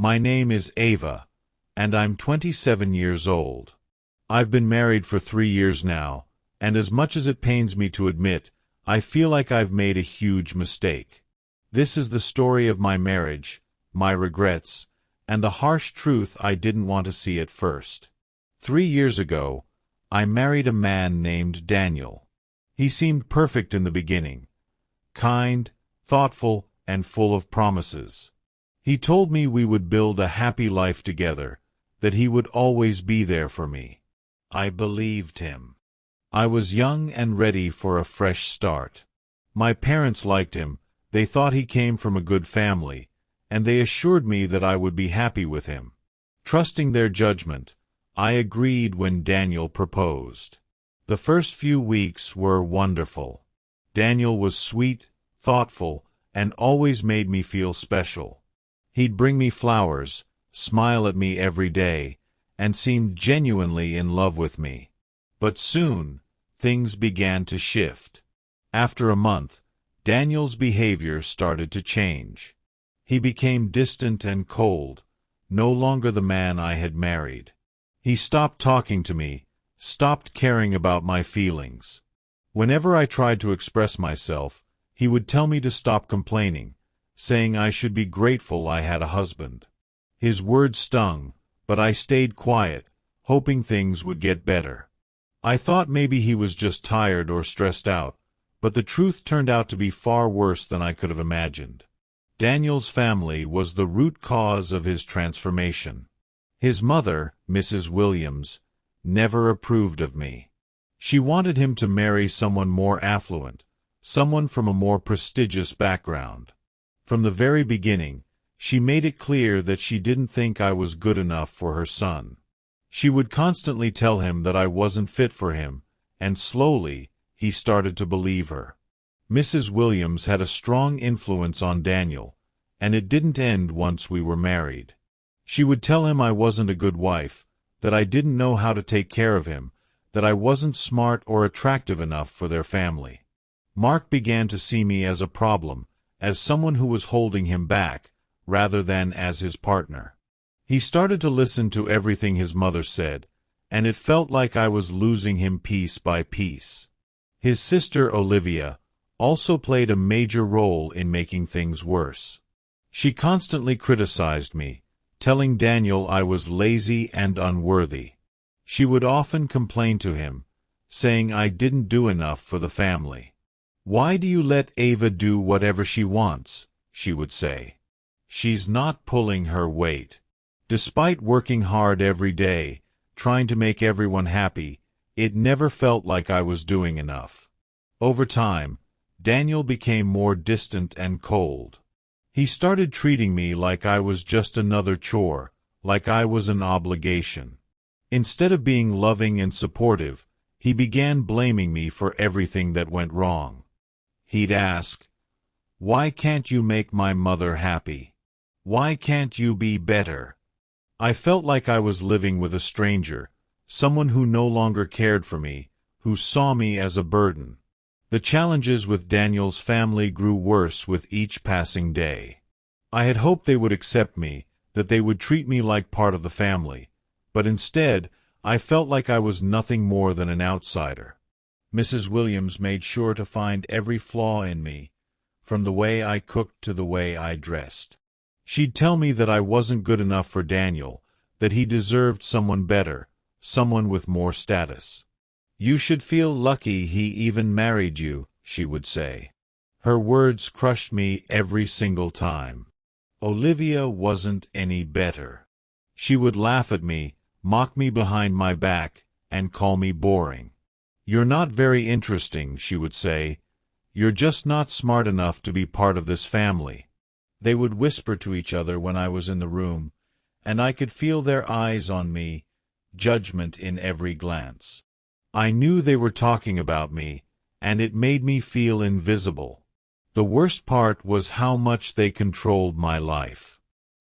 My name is Ava, and I'm 27 years old. I've been married for 3 years now, and as much as it pains me to admit, I feel like I've made a huge mistake. This is the story of my marriage, my regrets, and the harsh truth I didn't want to see at first. 3 years ago, I married a man named Daniel. He seemed perfect in the beginning. Kind, thoughtful, and full of promises. He told me we would build a happy life together, that he would always be there for me. I believed him. I was young and ready for a fresh start. My parents liked him, they thought he came from a good family, and they assured me that I would be happy with him. Trusting their judgment, I agreed when Daniel proposed. The first few weeks were wonderful. Daniel was sweet, thoughtful, and always made me feel special. He'd bring me flowers, smile at me every day, and seemed genuinely in love with me. But soon, things began to shift. After a month, Daniel's behavior started to change. He became distant and cold, no longer the man I had married. He stopped talking to me, stopped caring about my feelings. Whenever I tried to express myself, he would tell me to stop complaining, saying I should be grateful I had a husband. His words stung, but I stayed quiet, hoping things would get better. I thought maybe he was just tired or stressed out, but the truth turned out to be far worse than I could have imagined. Daniel's family was the root cause of his transformation. His mother, Mrs. Williams, never approved of me. She wanted him to marry someone more affluent, someone from a more prestigious background. From the very beginning, she made it clear that she didn't think I was good enough for her son. She would constantly tell him that I wasn't fit for him, and slowly, he started to believe her. Mrs. Williams had a strong influence on Daniel, and it didn't end once we were married. She would tell him I wasn't a good wife, that I didn't know how to take care of him, that I wasn't smart or attractive enough for their family. Mark began to see me as a problem, as someone who was holding him back, rather than as his partner. He started to listen to everything his mother said, and it felt like I was losing him piece by piece. His sister Olivia also played a major role in making things worse. She constantly criticized me, telling Daniel I was lazy and unworthy. She would often complain to him, saying I didn't do enough for the family. "Why do you let Ava do whatever she wants?" she would say. "She's not pulling her weight." Despite working hard every day, trying to make everyone happy, it never felt like I was doing enough. Over time, Daniel became more distant and cold. He started treating me like I was just another chore, like I was an obligation. Instead of being loving and supportive, he began blaming me for everything that went wrong. He'd ask, "Why can't you make my mother happy? Why can't you be better?" I felt like I was living with a stranger, someone who no longer cared for me, who saw me as a burden. The challenges with Daniel's family grew worse with each passing day. I had hoped they would accept me, that they would treat me like part of the family, but instead, I felt like I was nothing more than an outsider. Mrs. Williams made sure to find every flaw in me, from the way I cooked to the way I dressed. She'd tell me that I wasn't good enough for Daniel, that he deserved someone better, someone with more status. "You should feel lucky he even married you," she would say. Her words crushed me every single time. Olivia wasn't any better. She would laugh at me, mock me behind my back, and call me boring. "You're not very interesting," she would say. "You're just not smart enough to be part of this family." They would whisper to each other when I was in the room, and I could feel their eyes on me, judgment in every glance. I knew they were talking about me, and it made me feel invisible. The worst part was how much they controlled my life.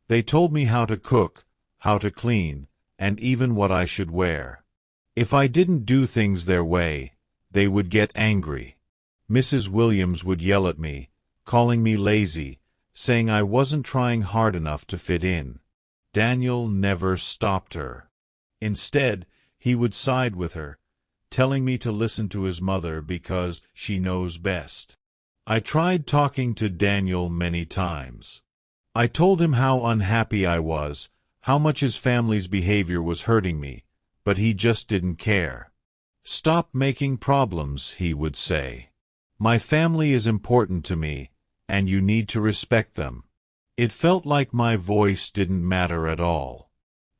They told me how to cook, how to clean, and even what I should wear. If I didn't do things their way, they would get angry. Mrs. Williams would yell at me, calling me lazy, saying I wasn't trying hard enough to fit in. Daniel never stopped her. Instead, he would side with her, telling me to listen to his mother because she knows best. I tried talking to Daniel many times. I told him how unhappy I was, how much his family's behavior was hurting me, but he just didn't care. "Stop making problems," he would say. "My family is important to me, and you need to respect them." It felt like my voice didn't matter at all.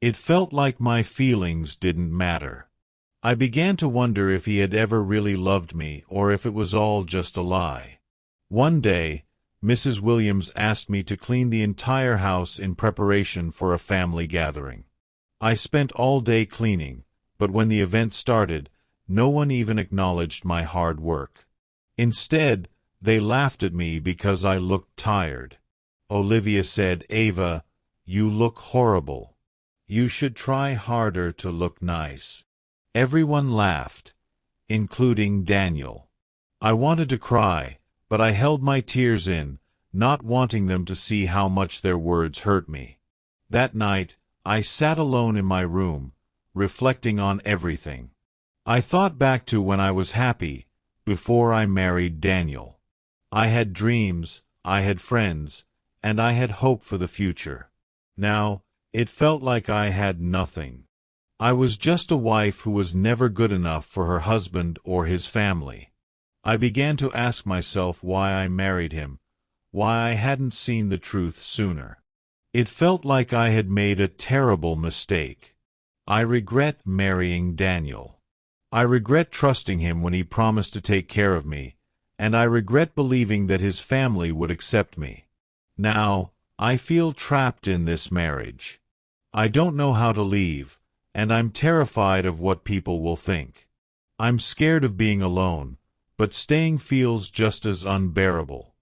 It felt like my feelings didn't matter. I began to wonder if he had ever really loved me or if it was all just a lie. One day, Mrs. Williams asked me to clean the entire house in preparation for a family gathering. I spent all day cleaning, but when the event started, no one even acknowledged my hard work. Instead, they laughed at me because I looked tired. Olivia said, "Ava, you look horrible. You should try harder to look nice." Everyone laughed, including Daniel. I wanted to cry, but I held my tears in, not wanting them to see how much their words hurt me. That night, I sat alone in my room, reflecting on everything. I thought back to when I was happy, before I married Daniel. I had dreams, I had friends, and I had hope for the future. Now, it felt like I had nothing. I was just a wife who was never good enough for her husband or his family. I began to ask myself why I married him, why I hadn't seen the truth sooner. It felt like I had made a terrible mistake. I regret marrying Daniel. I regret trusting him when he promised to take care of me, and I regret believing that his family would accept me. Now, I feel trapped in this marriage. I don't know how to leave, and I'm terrified of what people will think. I'm scared of being alone, but staying feels just as unbearable.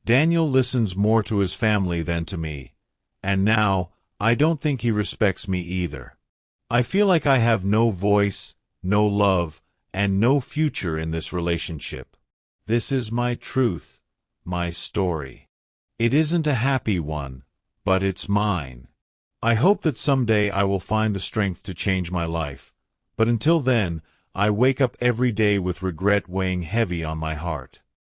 Daniel listens more to his family than to me, and now I don't think he respects me either. I feel like I have no voice, no love, and no future in this relationship. This is my truth, my story. It isn't a happy one, but it's mine. I hope that someday I will find the strength to change my life, but until then, I wake up every day with regret weighing heavy on my heart.